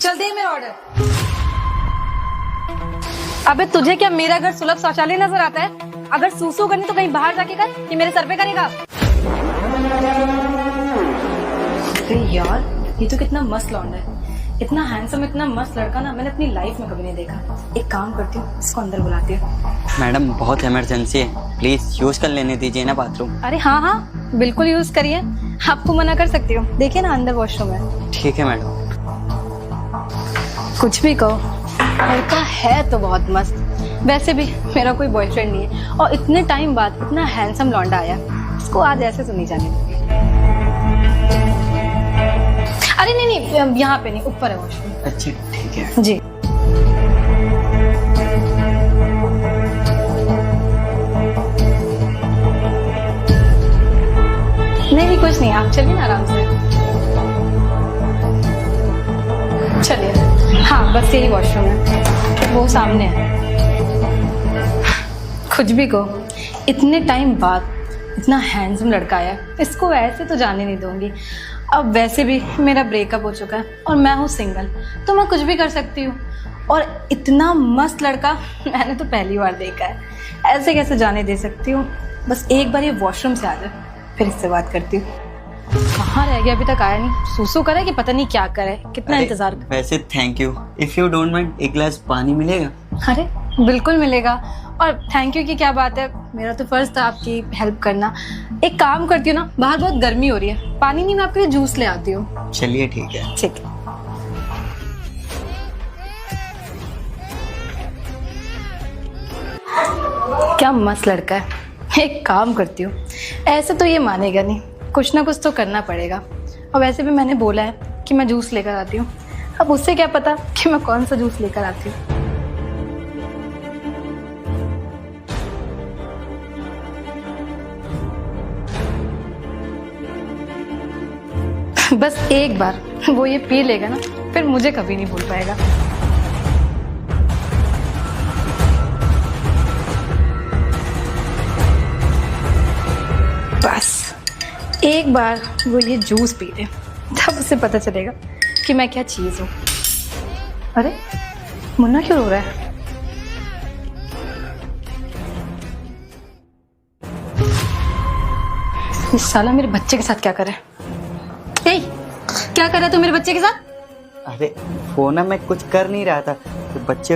चल दे मेरा ऑर्डर। अबे तुझे क्या मेरा घर सुलभ शौचालय नजर आता है? अगर सूसू करनी तो कहीं बाहर जाके कर, कि मेरे सर पे करेगा? अरे यार, ये तो कितना मस्त लौंडा है, इतना हैंडसम, इतना मस्त लड़का ना मैंने अपनी लाइफ में कभी नहीं देखा। एक काम करती हूँ, इसको अंदर बुलाती हूँ। मैडम बहुत इमरजेंसी है, प्लीज यूज कर लेने दीजिए ना बाथरूम। अरे हाँ हाँ बिल्कुल यूज करिए, आपको मना कर सकती हूँ। देखिए ना अंदर वॉशरूम है। ठीक है मैडम। कुछ भी कहो, लड़का है तो बहुत मस्त। वैसे भी मेरा कोई बॉयफ्रेंड नहीं है और इतने टाइम बाद इतना हैंडसम लौंडा आया, इसको आज ऐसे तो नहीं जाने दूंगी। अरे नहीं नहीं, यहाँ पे नहीं, ऊपर है वॉशरूम। अच्छा ठीक है जी। नहीं कुछ नहीं, आप चलिए ना आराम से। चलिए। हाँ बस यही वॉशरूम है, वो सामने है। कुछ भी कहो, इतने टाइम बाद इतना हैंडसम लड़का आया, इसको ऐसे तो जाने नहीं दूंगी। अब वैसे भी मेरा ब्रेकअप हो चुका है और मैं हूँ सिंगल, तो मैं कुछ भी कर सकती हूँ। और इतना मस्त लड़का मैंने तो पहली बार देखा है, ऐसे कैसे जाने दे सकती हूँ? बस एक बार ये वॉशरूम से आ जाए, फिर इससे बात करती हूँ। कहाँ रह गया, अभी तक आया नहीं? सूसू करे कि पता नहीं क्या करे, कितना इंतजार कर। वैसे thank you, if you don't mind एक गिलास पानी मिलेगा? अरे बिल्कुल मिलेगा, और थैंक यू की क्या बात है, मेरा तो फर्ज था आपकी हेल्प करना। एक काम करती हूँ ना, बाहर बहुत गर्मी हो रही है, पानी नहीं मैं आपके लिए जूस ले आती हूँ। चलिए ठीक है। ठीक है। क्या मस्त लड़का है। एक काम करती हूँ, ऐसे तो ये मानेगा नहीं, कुछ ना कुछ तो करना पड़ेगा। और वैसे भी मैंने बोला है कि मैं जूस लेकर आती हूँ, अब उससे क्या पता कि मैं कौन सा जूस लेकर आती हूँ। बस एक बार वो ये पी लेगा ना, फिर मुझे कभी नहीं भूल पाएगा। बस एक बार वो ये जूस पी ले, तब उसे पता चलेगा कि मैं क्या चीज हूँ। अरे मुन्ना क्यों रो रहा है? इस साला मेरे बच्चे के साथ क्या करे? क्या कर रहा तू मेरे बच्चे के साथ? अरे वो ना मैं कुछ कर नहीं रहा था, तो बच्चा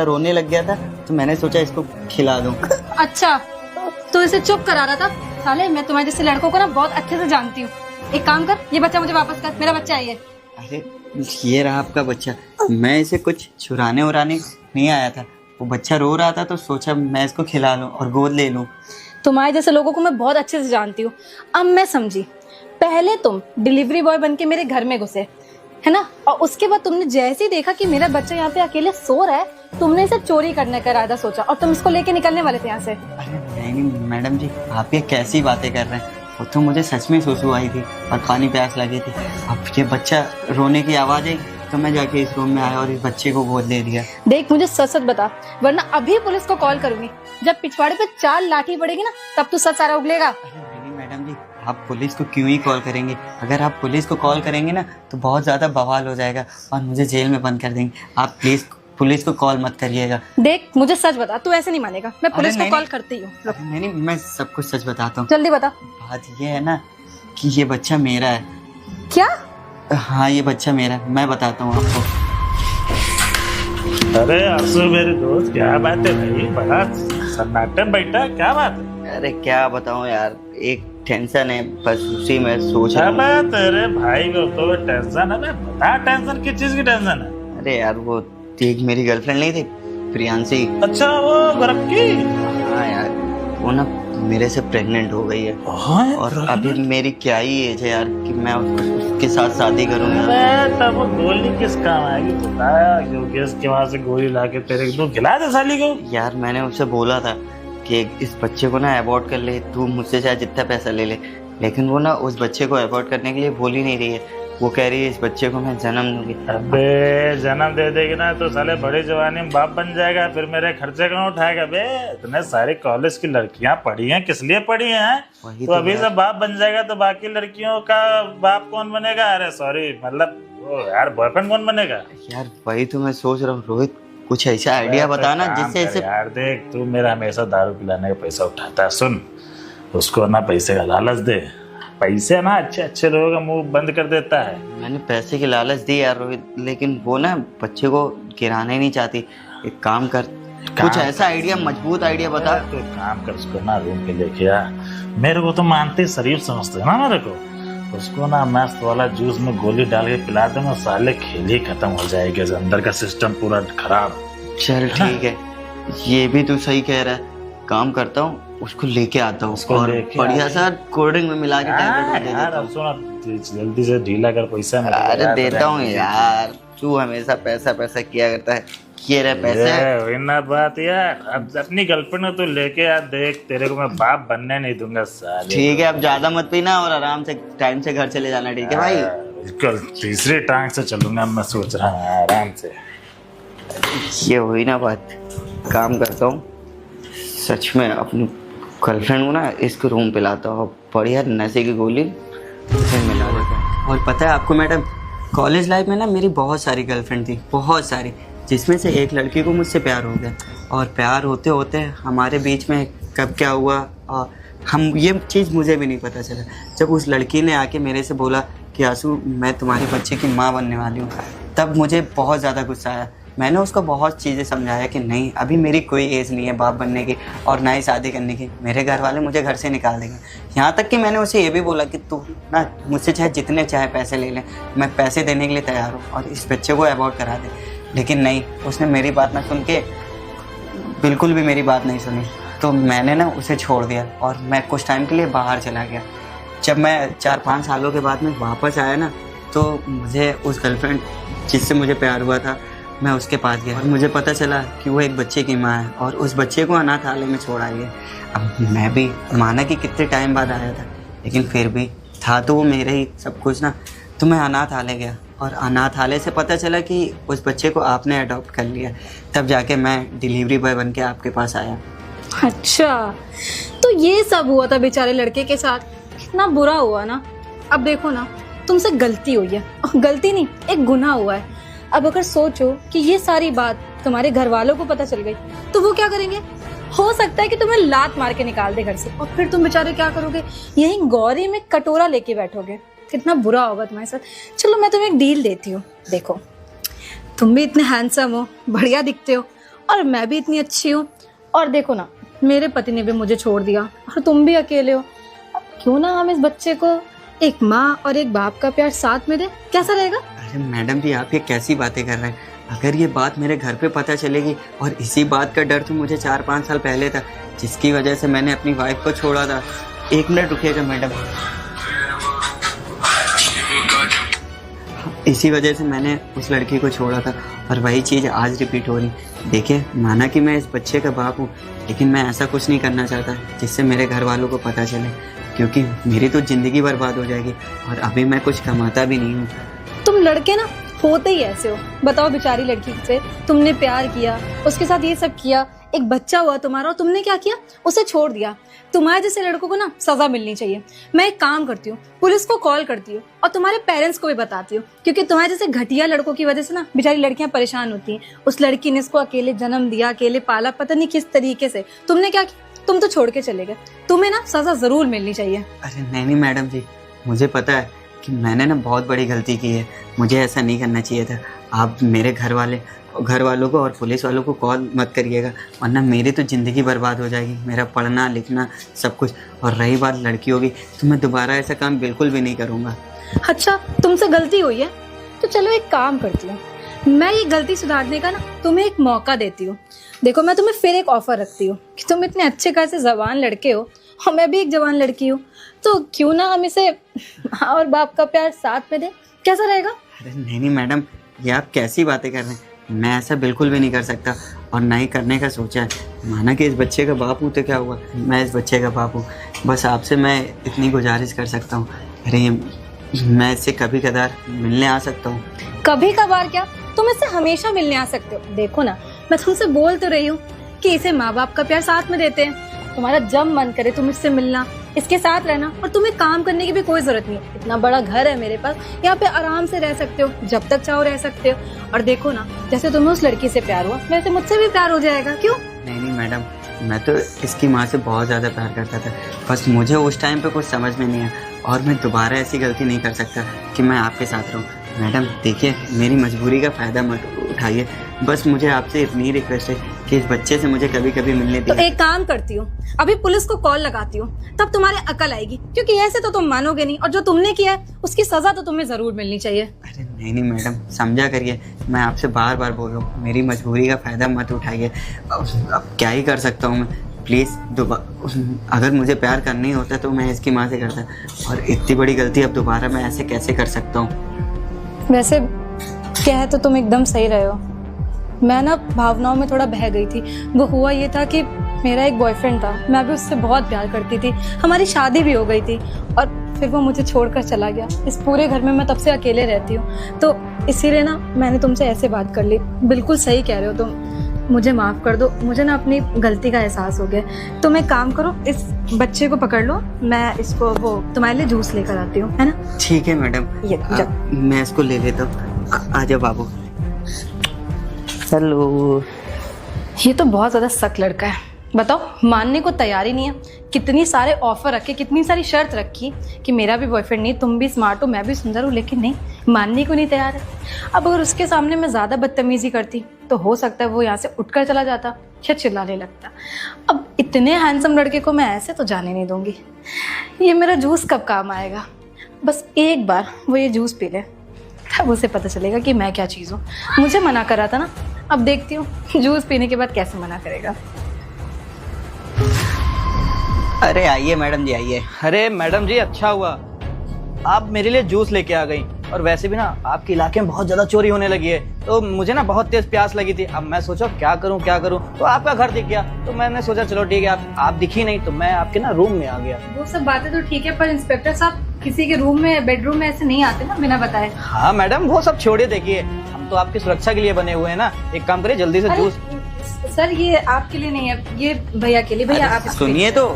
रोने लग गया था, तो मैंने सोचा इसको खिला दूं। अच्छा तो इसे चुप करा रहा था? साले मैं तुम्हारे जैसे लड़कों को ना बहुत अच्छे से जानती हूँ। एक काम कर, ये बच्चा मुझे वापस कर, मेरा बच्चा है ये। अरे ये रहा आपका बच्चा, मैं इसे कुछ छुराने उराने नहीं आया था, वो बच्चा रो रहा था तो सोचा मैं इसको खिला लूं और गोद ले लूं। तुम्हारे जैसे लोगों को मैं बहुत अच्छे से जानती हूँ, अब मैं समझी। पहले तुम डिलीवरी बॉय बनके मेरे घर में घुसे है ना, और उसके बाद तुमने जैसे ही देखा कि मेरा बच्चा यहाँ पे अकेले सो रहा है, तुमने इसे चोरी करने का इरादा सोचा और तुम इसको लेके निकलने वाले थे यहाँ से। अरे नहीं मैडम जी, आप ये कैसी बातें कर रहे हैं? वो तो मुझे सच में सुसु आई थी और पानी प्यास लगी थी। अब ये बच्चा रोने की आवाज आई तो मैं जाके इस रूम में आया और इस बच्चे को गोद ले लिया। देख मुझे सच सच बता, वरना अभी पुलिस को कॉल करूंगी। जब पिछवाड़े पे 4 लाठी पड़ेगी ना, तब तू सच सारा उगलेगा। नहीं मैडम जी, आप पुलिस को क्यों ही कॉल करेंगे? अगर आप पुलिस को कॉल करेंगे ना तो बहुत ज्यादा बवाल हो जाएगा और मुझे जेल में बंद कर देंगे। आप प्लीज पुलिस को कॉल मत करिएगा। देख मुझे सच बता, तू ऐसे नहीं मानेगा, मैं पुलिस को कॉल करती हूँ। नहीं मैं सब कुछ सच बताता हूँ। जल्दी बता। बात ये है ना कि ये बच्चा मेरा है। क्या? हाँ ये बच्चा मेरा है, मैं बताता हूँ आपको। अरे आंसू मेरे दोस्त, क्या बात है भाई, बड़ा सन्नाटे में बैठा, क्या बात है? अरे क्या बताऊँ यार, एक टेंशन है, बस उसी में सोच रहा हूँ। तेरे भाई को तो टेंशन है, बता टेंशन किस चीज की टेंशन है? अरे यार वो एक मेरी गर्लफ्रेंड नहीं थी प्रियांशी। अच्छा वो गोरखी? हाँ यार वो ना मेरे से प्रेग्नेंट हो गई है। और अभी मेरी क्या ही एज है यार कि मैं उसके साथ शादी करूंगा। तब वो गोली किस काम आएगी? बताया क्योंकि इसके वहां से गोली लाके तेरे को खिला दे साली को। यार मैंने उससे बोला था कि इस बच्चे को ना अबॉर्ट कर ले, तू मुझसे चाहे जितना पैसा ले ले, लेकिन वो ना उस बच्चे को अबॉर्ट करने के लिए बोल ही नहीं रही है। वो कह रही है इस बच्चे को मैं जन्म दूंगी। अबे जन्म दे देगी ना तो साले बड़ी जवानी में बाप बन जाएगा, फिर मेरे खर्चे कौन उठाएगा? बे इतने सारे कॉलेज की लड़कियां पढ़ी हैं, किस लिए पढ़ी हैं? तो अभी से बाप बन जाएगा तो बाकी लड़कियों का बाप कौन बनेगा? अरे सॉरी, मतलब ओ यार बॉयफ्रेंड कौन बनेगा? यार वही तो मैं सोच रहा हूँ रोहित, कुछ ऐसा आइडिया बता ना काम जिससे कर ऐसे। यार देख, तू मेरा हमेशा दारू पिलाने का पैसा उठाता है। सुन, उसको ना पैसे का लालच दे। पैसे ना अच्छे अच्छे लोगों का मुंह बंद कर देता है। मैंने पैसे की लालच दी यार रोहित, लेकिन वो ना बच्चे को गिराना ही नहीं चाहती। एक काम कर, कुछ ऐसा आइडिया, मजबूत आइडिया बता। तो काम कर, उसको ना रूम पे लेके आ। मेरे को तो मानते शरीफ समझते है ना मेरे को। उसको ना मस्त वाला जूस में गोली डाल के पिला दूंगा, साले खेल ही खत्म हो जाएगी, अंदर का सिस्टम पूरा खराब। चल ठीक है, ये भी तू सही कह रहा है। काम करता हूँ, उसको लेके आता हूँ और बढ़िया सा कोल्ड ड्रिंक में मिला के टैबलेट दे देता हूँ। सुन, जल्दी से ढीला कर पैसा। अरे देता हूँ यार, तू हमेशा पैसा पैसा किया करता है। ये रहे पैसे। ना बात यार, अब अपनी गर्लफ्रेंड तो लेके आ, देख तेरे को मैं बाप बनने नहीं दूंगा साले। ठीक है, अब ज्यादा मत पीना और आराम से टाइम से घर चले जाना, ठीक है भाई? बिल्कुल तीसरी टांग से चलूंगा मैं, सोच रहा हूँ आराम से। ये हुई ना बात। काम करता हूँ, सच में अपनी गर्लफ्रेंड को ना इसको रूम पे लाता हूँ, बढ़िया नशे की गोली फिर मिला देता हूँ। और पता है आपको मैडम, कॉलेज लाइफ में ना मेरी बहुत सारी गर्लफ्रेंड थी, बहुत सारी, जिसमें से एक लड़की को मुझसे प्यार हो गया। और प्यार होते होते हमारे बीच में कब क्या हुआ और हम, ये चीज़ मुझे भी नहीं पता चला। जब उस लड़की ने आके मेरे से बोला कि आंसू मैं तुम्हारे बच्चे की माँ बनने वाली हूँ, तब मुझे बहुत ज़्यादा गुस्सा आया। मैंने उसको बहुत चीज़ें समझाया कि नहीं, अभी मेरी कोई एज नहीं है बाप बनने की और ना ही शादी करने की। मेरे घर वाले मुझे घर से निकाल देंगे। यहाँ तक कि मैंने उसे ये भी बोला कि तू ना मुझसे चाहे जितने चाहे पैसे ले लें, मैं पैसे देने के लिए तैयार हूँ और इस बच्चे को अबॉर्ट करा दे। लेकिन नहीं, उसने मेरी बात ना सुन के, बिल्कुल भी मेरी बात नहीं सुनी। तो मैंने ना उसे छोड़ दिया और मैं कुछ टाइम के लिए बाहर चला गया। जब मैं 4-5 सालों के बाद में वापस आया ना, तो मुझे उस गर्लफ्रेंड जिससे मुझे प्यार हुआ था, मैं उसके पास गया और मुझे पता चला कि वो एक बच्चे की माँ है और उस बच्चे को अनाथालय में छोड़ आई है। अब मैं भी माना कि कितने टाइम बाद आया था, लेकिन फिर भी था तो वो मेरे ही सब कुछ ना। तो मैं अनाथालय गया और अनाथालय से पता चला कि उस बच्चे को आपने अडॉप्ट कर लिया। तब जाके मैं डिलीवरी बॉय बन के आपके पास आया। अच्छा, तो ये सब हुआ था बेचारे लड़के के साथ। कितना बुरा हुआ ना। अब देखो ना, तुमसे गलती हुई है, गलती नहीं, एक गुनाह हुआ है। अब अगर सोचो कि ये सारी बात तुम्हारे घर वालों को पता चल गई तो वो क्या करेंगे? हो सकता है कि तुम्हें लात मार के निकाल दे घर से, और फिर तुम बेचारे क्या करोगे? यही गौरी में कटोरा लेके बैठोगे। कितना बुरा होगा तुम्हारे साथ। चलो मैं तुम्हें एक डील देती हूँ। देखो, तुम भी इतने हैंडसम हो, बढ़िया दिखते हो, और मैं भी इतनी अच्छी हूँ, और देखो ना मेरे पति ने भी मुझे छोड़ दिया और तुम भी अकेले हो। अब क्यों ना हम इस बच्चे को एक माँ और एक बाप का प्यार साथ में दे? कैसा रहेगा? अरे मैडम जी, आप ये कैसी बातें कर रहे हैं? अगर ये बात मेरे घर पे पता चलेगी, और इसी बात का डर तो मुझे 4-5 साल पहले था, जिसकी वजह से मैंने अपनी वाइफ को छोड़ा था। 1 मिनट रुकिएगा मैडम। इसी वजह से मैंने उस लड़की को छोड़ा था और वही चीज़ आज रिपीट हो रही। देखिए, माना कि मैं इस बच्चे का बाप हूँ, लेकिन मैं ऐसा कुछ नहीं करना चाहता जिससे मेरे घर वालों को पता चले, क्योंकि मेरी तो ज़िंदगी बर्बाद हो जाएगी और अभी मैं कुछ कमाता भी नहीं हूँ। तुम लड़के ना होते ही ऐसे हो। बताओ, बेचारी लड़की से तुमने प्यार किया, उसके साथ ये सब किया, एक बच्चा हुआ तुम्हारा, और तुमने क्या किया? उसे छोड़ दिया। तुम्हारे जैसे लड़कों को ना सजा मिलनी चाहिए। मैं एक काम करती हूँ, पुलिस को कॉल करती हूँ और तुम्हारे पेरेंट्स को भी बताती हूँ, क्योंकि तुम्हारे जैसे घटिया लड़कों की वजह से ना बेचारी लड़कियां परेशान होती हैं। उस लड़की ने इसको अकेले जन्म दिया, अकेले पाला, पता नहीं किस तरीके से। तुमने क्या किया? तुम तो छोड़ के चले गए। तुम्हें ना सजा जरूर मिलनी चाहिए। अरे नहीं मैडम जी, मुझे पता है कि मैंने ना बहुत बड़ी गलती की है। मुझे ऐसा नहीं करना चाहिए था। आप मेरे घर वालों को और पुलिस वालों को कॉल मत करिएगा, वरना मेरी तो ज़िंदगी बर्बाद हो जाएगी, मेरा पढ़ना लिखना सब कुछ। और रही बात लड़कियों की, तो मैं दोबारा ऐसा काम बिल्कुल भी नहीं करूँगा। अच्छा, तुमसे गलती हुई है तो चलो एक काम करती हूँ, मैं ये गलती सुधारने का ना तुम्हें एक मौका देती हूँ। देखो, मैं तुम्हें फिर एक ऑफर रखती हूँ कि तुम इतने अच्छे खासे जवान लड़के हो और मैं भी एक जवान लड़की हूँ, तो क्यों ना हम इसे माँ और बाप का प्यार साथ में दें? कैसा रहेगा? अरे नहीं मैडम, ये आप कैसी बातें कर रहे हैं? मैं ऐसा बिल्कुल भी नहीं कर सकता और ना ही करने का सोचा है। माना कि इस बच्चे का बाप हूँ तो क्या हुआ, मैं इस बच्चे का बाप हूँ। बस आपसे मैं इतनी गुजारिश कर सकता हूँ, अरे मैं इससे कभी कदार मिलने आ सकता हूँ। कभी कभार क्या, तुम इससे हमेशा मिलने आ सकते हो। देखो ना, मैं तुमसे बोल तो रही हूँ कि इसे माँ बाप का प्यार साथ में देते हैं। तुम्हारा जब मन करे तुम इससे मिलना, इसके साथ रहना, और तुम्हें काम करने की भी कोई जरूरत नहीं है। इतना बड़ा घर है मेरे पास, यहाँ पे आराम से रह सकते हो, जब तक चाहो रह सकते हो। और देखो ना, जैसे तुम्हें उस लड़की से प्यार हुआ, वैसे मुझसे भी प्यार हो जाएगा। क्यों? नहीं मैडम, मैं तो इसकी माँ से बहुत ज़्यादा प्यार करता था, बस मुझे उस टाइम पे कुछ समझ में नहीं आया, और मैं दोबारा ऐसी गलती नहीं कर सकता कि मैं आपके साथ रहूं। मैडम देखिए, मेरी मजबूरी का फ़ायदा मत उठाइए, बस मुझे आपसे इतनी रिक्वेस्ट है कि इस बच्चे से मुझे कभी कभी मिलने तो दीजिए। एक काम करती हूँ, अभी पुलिस को कॉल लगाती हूँ, तब तुम्हारे अकल आएगी, क्योंकि ऐसे तो तुम मानोगे नहीं, और जो तुमने किया है उसकी सजा तो तुम्हें जरूर मिलनी चाहिए। अरे नहीं मैडम, समझा करिए, मैं आपसे बार बार बोल रहा हूँ, मेरी मजबूरी का फ़ायदा मत उठाइए। अब क्या ही कर सकता हूँ मैं, प्लीज़ अगर मुझे प्यार करना ही होता तो मैं इसकी माँ से करता, और इतनी बड़ी गलती अब दोबारा मैं ऐसे कैसे कर सकता हूँ। वैसे कह तो तुम एकदम सही रहे हो, मैं ना भावनाओं में थोड़ा बह गई थी। वो हुआ ये था कि मेरा एक बॉयफ्रेंड था, मैं भी उससे बहुत प्यार करती थी, हमारी शादी भी हो गई थी, और फिर वो मुझे छोड़कर चला गया। इस पूरे घर में मैं तब से अकेले रहती हूँ, तो इसीलिए ना मैंने तुमसे ऐसे बात कर ली। बिल्कुल सही कह रहे हो तुम, मुझे माफ़ कर दो, मुझे ना अपनी गलती का एहसास हो गया। तुम एक काम करो, इस बच्चे को पकड़ लो, मैं इसको वो तुम्हारे लिए जूस लेकर आती हूँ, है ना? ठीक है मैडम, ये मैं इसको ले लेता हूँ। आ जाओ बाबू। हेलो। ये तो बहुत ज्यादा सख्त लड़का है, बताओ मानने को तैयार ही नहीं है। कितनी सारे ऑफर रखे, कितनी सारी शर्त रखी कि मेरा भी बॉयफ्रेंड नहीं, तुम भी स्मार्ट हो, मैं भी सुंदर हूँ, लेकिन नहीं, मानने को नहीं तैयार है। अब अगर उसके सामने मैं ज्यादा बदतमीजी करती तो हो सकता है वो यहाँ से उठकर चला जाता या चिल्लाने लगता। अब इतने हैंडसम लड़के को मैं ऐसे तो जाने नहीं दूंगी। ये मेरा जूस कब काम आएगा, बस एक बार वो ये जूस पी ले, तब उसे पता चलेगा कि मैं क्या चीज़ हूँ। मुझे मना कर रहा था ना, अब देखती हूँ जूस पीने के बाद कैसे मना करेगा। अरे आइए मैडम जी, आइए। अरे मैडम जी, अच्छा हुआ आप मेरे लिए जूस लेके आ गई। और वैसे भी ना आपके इलाके में बहुत ज्यादा चोरी होने लगी है, तो मुझे ना बहुत तेज प्यास लगी थी। अब मैं सोचा क्या करूं, तो आपका घर दिख गया, तो मैंने सोचा चलो ठीक है, आप दिखी नहीं तो मैं आपके ना रूम में आ गया। वो सब बातें तो ठीक है, पर इंस्पेक्टर साहब किसी के रूम में, बेडरूम में ऐसे नहीं आते ना बिना बताए। हाँ मैडम, वो सब छोड़िए, देखिए हम तो आपकी सुरक्षा के लिए बने हुए हैं ना। एक काम करिए, जल्दी से जूस। सर ये आपके लिए नहीं है, ये भैया के लिए। भैया आप सुनिए तो,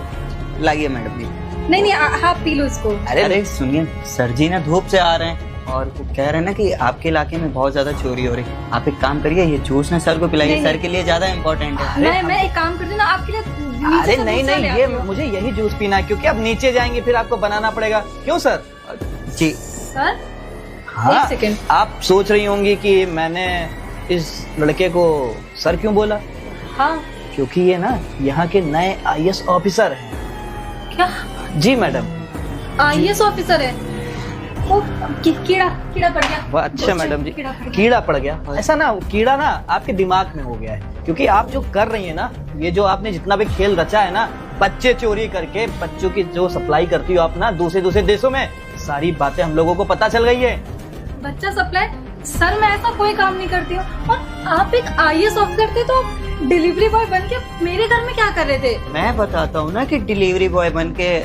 लाइए मैडम जी। नहीं आप पी लो इसको। अरे सुनिए, सर जी ना धूप से आ रहे हैं और वो कह रहे हैं ना कि आपके इलाके में बहुत ज्यादा चोरी हो रही है। आप एक काम करिए, ये जूस ना सर को पिलाइए, सर के लिए ज्यादा इम्पोर्टेंट है। मैं एक काम करती हूँ ना, आपके लिए अरे नहीं, ये मुझे यही जूस पीना है, क्योंकि अब नीचे जाएंगे फिर आपको बनाना पड़ेगा। क्यों सर? जी सर। हाँ, एक सेकंड। आप सोच रही होंगी कि मैंने इस लड़के को सर क्यों बोला। हाँ, क्योंकि ये ना यहाँ के नए IAS ऑफिसर हैं। क्या? जी मैडम, IAS ऑफिसर है। ओ, कीड़ा पड़ गया। वाह, अच्छा मैडम जी, कीड़ा पड़ गया। ऐसा ना, कीड़ा ना आपके दिमाग में हो गया है, क्योंकि आप जो कर रही है ना, ये जो आपने जितना भी खेल रचा है ना, बच्चे चोरी करके बच्चों की जो सप्लाई करती हो आप ना दूसरे देशों में, सारी बातें हम लोगों को पता चल गई है। बच्चा सप्लाई? सर मैं ऐसा कोई काम नहीं करती हूँ, और आप एक IAS ऑफिसर थे तो डिलीवरी बॉय बन के मेरे घर में क्या कर रहे थे? मैं बताता हूँ ना कि डिलीवरी बॉय बन के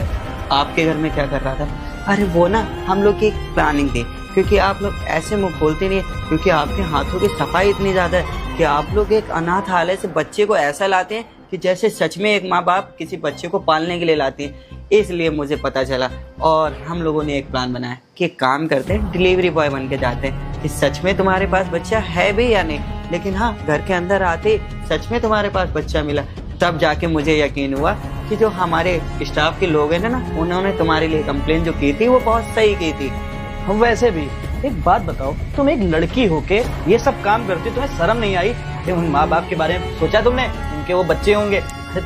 आपके घर में क्या कर रहा था। अरे वो ना हम लोग की एक प्लानिंग थी, क्योंकि आप लोग ऐसे मुंह खोलते नहीं, क्योंकि आपके हाथों की सफाई इतनी ज्यादा है कि आप लोग एक अनाथालय से बच्चे को ऐसा लाते हैं कि जैसे सच में एक माँ बाप किसी बच्चे को पालने के लिए लाती है। इसलिए मुझे पता चला और हम लोगों ने एक प्लान बनाया कि एक काम करते हैं, डिलीवरी बॉय बन के जाते हैं कि सच में तुम्हारे पास बच्चा है भी या नहीं, लेकिन हाँ घर के अंदर आते सच में तुम्हारे पास बच्चा मिला। तब जाके मुझे यकीन हुआ कि जो हमारे स्टाफ के लोग हैं ना, उन्होंने तुम्हारे लिए कंप्लेन जो की थी वो बहुत सही की थी। हम वैसे भी एक बात बताओ, तुम एक लड़की होके ये सब काम करती हो, तुम्हें शर्म नहीं आई? उन माँ बाप के बारे में सोचा तुमने? उनके वो बच्चे होंगे,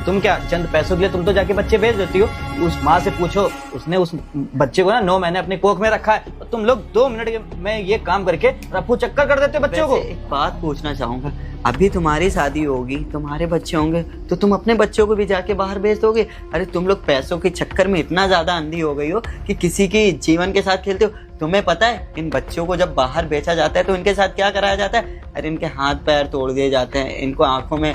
तुम क्या चंद पैसों के लिए तुम तो जाके बच्चे भेज देती हो? उस माँ से पूछो, उसने उस बच्चे को ना 9 महीने अपने कोख में रखा है, और तुम लोग 2 मिनट में ये काम करके रफू चक्कर कर देते हो बच्चों को। एक बात पूछना चाहूंगा, अभी तुम्हारी शादी होगी, तुम्हारे बच्चे होंगे, तो तुम अपने बच्चों को भी जाके बाहर भेज दोगे? अरे तुम लोग पैसों के चक्कर में इतना ज्यादा अंधी हो गई हो कि किसी की जीवन के साथ खेलते हो। तुम्हें पता है इन बच्चों को जब बाहर बेचा जाता है तो इनके साथ क्या कराया जाता है? अरे इनके हाथ पैर तोड़ दिए जाते हैं, इनको आंखों में,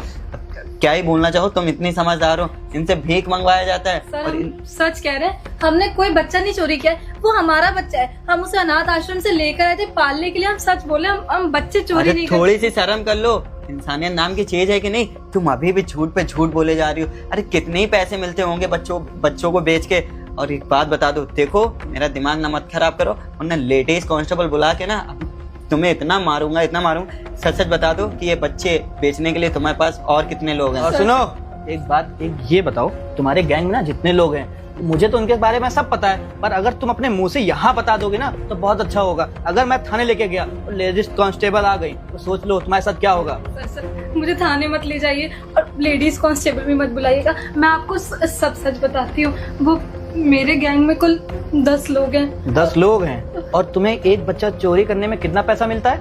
क्या ही बोलना चाहो, तुम इतनी समझदार हो, इनसे भीख मंगवाया जाता है। सर, और सच कह रहे हैं, हमने कोई बच्चा नहीं चोरी किया, वो हमारा बच्चा है, हम उसे अनाथ आश्रम से लेकर आए थे पालने के लिए। हम सच बोले, हम बच्चे चोरी नहीं करते। थोड़ी सी शर्म कर लो, इंसानियत नाम की चीज है कि नहीं? तुम अभी भी झूठ पे झूठ बोले जा रही हो। अरे कितने ही पैसे मिलते होंगे बच्चों को बेच के, और एक बात बता दो, देखो मेरा दिमाग ना मत खराब करो, वरना लेडीज कांस्टेबल बुला के ना तुम्हें इतना मारूंगा, इतना मारूंगा। सच सच बता दो कि ये बच्चे बेचने के लिए तुम्हारे पास और कितने लोग हैं? और सुनो एक बात, एक ये बताओ, तुम्हारे गैंग में ना जितने लोग हैं, मुझे तो उनके बारे में सब पता है, पर अगर तुम अपने मुंह से यहाँ बता दोगे ना तो बहुत अच्छा होगा। अगर मैं थाने लेके गया और लेडीज कांस्टेबल आ गई तो सोच लो तुम्हारे साथ क्या होगा। सर मुझे थाने मत ले जाइए और लेडीज कांस्टेबल भी मत बुलाइएगा। मैं आपको सब सच बताती हूँ, वो मेरे गैंग में कुल 10 लोग हैं। 10 लोग हैं और तुम्हें एक बच्चा चोरी करने में कितना पैसा मिलता है?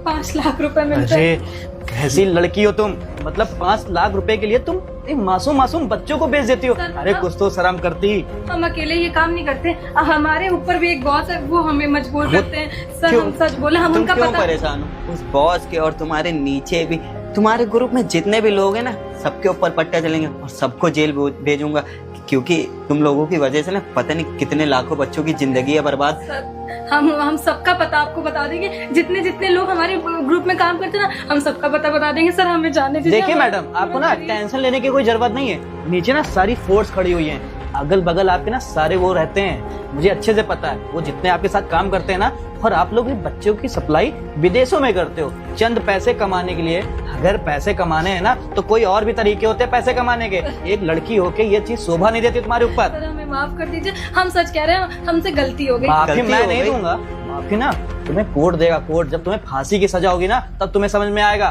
5 लाख रुपए मिलते हैं। अरे कैसी लड़की हो तुम, मतलब 5 लाख रुपए के लिए तुम मासूम बच्चों को बेच देती हो। अरे कुछ तो शर्म करती। हम अकेले ये काम नहीं करते, हमारे ऊपर भी एक बॉस है, वो हमें मजबूर करते हैं। सर हम सच बोले, हम तुम उनका क्यों पता परेशान हो? उस बॉस के और तुम्हारे नीचे भी, तुम्हारे ग्रुप में जितने भी लोग हैं ना, सबके ऊपर पट्टा चलेंगे और सबको जेल भेजूंगा, क्योंकि तुम लोगों की वजह से ना पता नहीं कितने लाखों बच्चों की जिंदगी है बर्बाद। सर हम सबका पता आपको बता देंगे, जितने लोग हमारे ग्रुप में काम करते हैं ना, हम सबका पता बता देंगे। सर हमें जाने दीजिए। देखिए मैडम, आपको ना टेंशन लेने की कोई जरूरत नहीं है। नीचे ना सारी फोर्स खड़ी हुई है, अगल बगल आपके ना सारे वो रहते हैं, मुझे अच्छे से पता है वो जितने आपके साथ काम करते हैं ना। और आप लोग बच्चों की सप्लाई विदेशों में करते हो चंद पैसे कमाने के लिए। अगर पैसे कमाने हैं ना तो कोई और भी तरीके होते हैं पैसे कमाने के। एक लड़की होके ये चीज शोभा नहीं देती तुम्हारे ऊपर। सर हमें माफ कर दीजिए, हम सच कह रहे हैं, हमसे गलती हो गई। माफी गलती मैं हो नहीं गई। दूंगा, माफी ना तुम्हें कोर्ट देगा। कोर्ट जब तुम्हें फांसी की सजा होगी ना तब तुम्हें समझ में आएगा।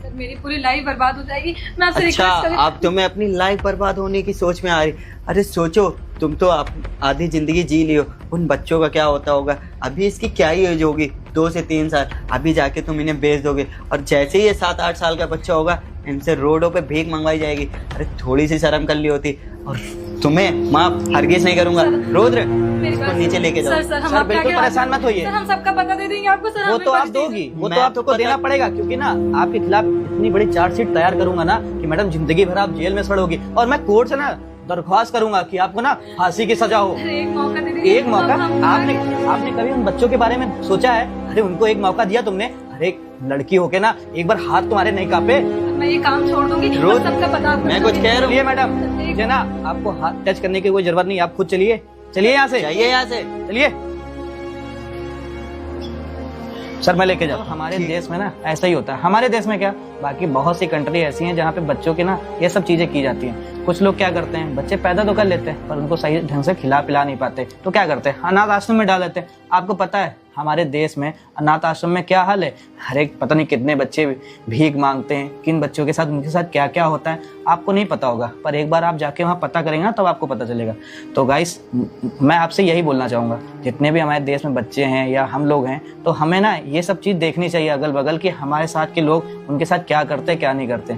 सर मेरी पूरी लाइफ बर्बाद हो जाएगी। मैं आपसे अच्छा, रिक्वेस्ट कर अब तुम्हें अपनी लाइफ बर्बाद होने की सोच में आ रही? अरे सोचो, तुम तो आप आधी जिंदगी जी लियो, उन बच्चों का क्या होता होगा? अभी इसकी क्या ही एज होगी, 2 से 3 साल। अभी जाके तुम इन्हें बेच दोगे और जैसे ही ये 7-8 साल का बच्चा होगा, इनसे रोडों पे भीख मंगवाई जाएगी। अरे थोड़ी सी शर्म कर ली होती। और तुम्हें माफ हरगिज नहीं करूंगा। रुद्र, मेरी इसको बात नीचे लेके जाओ। सर हम सर, आपके बिल्कुल आगे परेशान हाथ- मत होइए। सर हम सबका पता दे देंगे आपको। सर वो हमें तो बख्श आप दोगी, दीजिए। वो तो मैं आपको तो देना पड़ेगा, क्योंकि ना आपके खिलाफ इतनी बड़ी चार्जशीट तैयार करूंगा ना कि मैडम जिंदगी भर आप जेल में सड़ोगी। और मैं कोर्ट से ना दरख्वास्त करूंगा कि आपको ना फांसी की सजा हो। अरे एक मौका दे दीजिए। एक मौका? हम- आपने कभी उन बच्चों के बारे में सोचा है? अरे उनको एक मौका दिया तुमने। अरे एक लड़की होके ना एक बार हाथ तुम्हारे नहीं कांपे? मैं ये काम छोड़ दूंगी और रोज सबका पता आपको मैं कुछ कह रहा हूँ। चलिए मैडम, मुझे ना आपको हाथ टच करने की कोई जरूरत नहीं, आप खुद चलिए। चलिए यहाँ से, चाहिए यहाँ से। चलिए। सर मैं लेके जाता हूँ। हमारे देश में ना ऐसा ही होता है। हमारे देश में क्या, बाकी बहुत सी कंट्री ऐसी हैं जहाँ पे बच्चों के ना ये सब चीजें की जाती हैं। कुछ लोग क्या करते हैं, बच्चे पैदा तो कर लेते हैं पर उनको सही ढंग से खिला पिला नहीं पाते, तो क्या करते हैं, अनाथ आश्रम में डाल देते हैं। आपको पता है हमारे देश में अनाथ आश्रम में क्या हाल है? हर एक पता नहीं कितने बच्चे भीख मांगते हैं। किन बच्चों के साथ, उनके साथ क्या क्या होता है आपको नहीं पता होगा, पर एक बार आप जाके वहाँ पता करेंगे ना तब आपको पता चलेगा। तो गाइस, मैं आपसे यही बोलना चाहूँगा, जितने भी हमारे देश में बच्चे हैं या हम लोग हैं, तो हमें ना ये सब चीज़ देखनी चाहिए अगल बगल कि हमारे साथ के लोग उनके साथ क्या करते हैं क्या नहीं करते।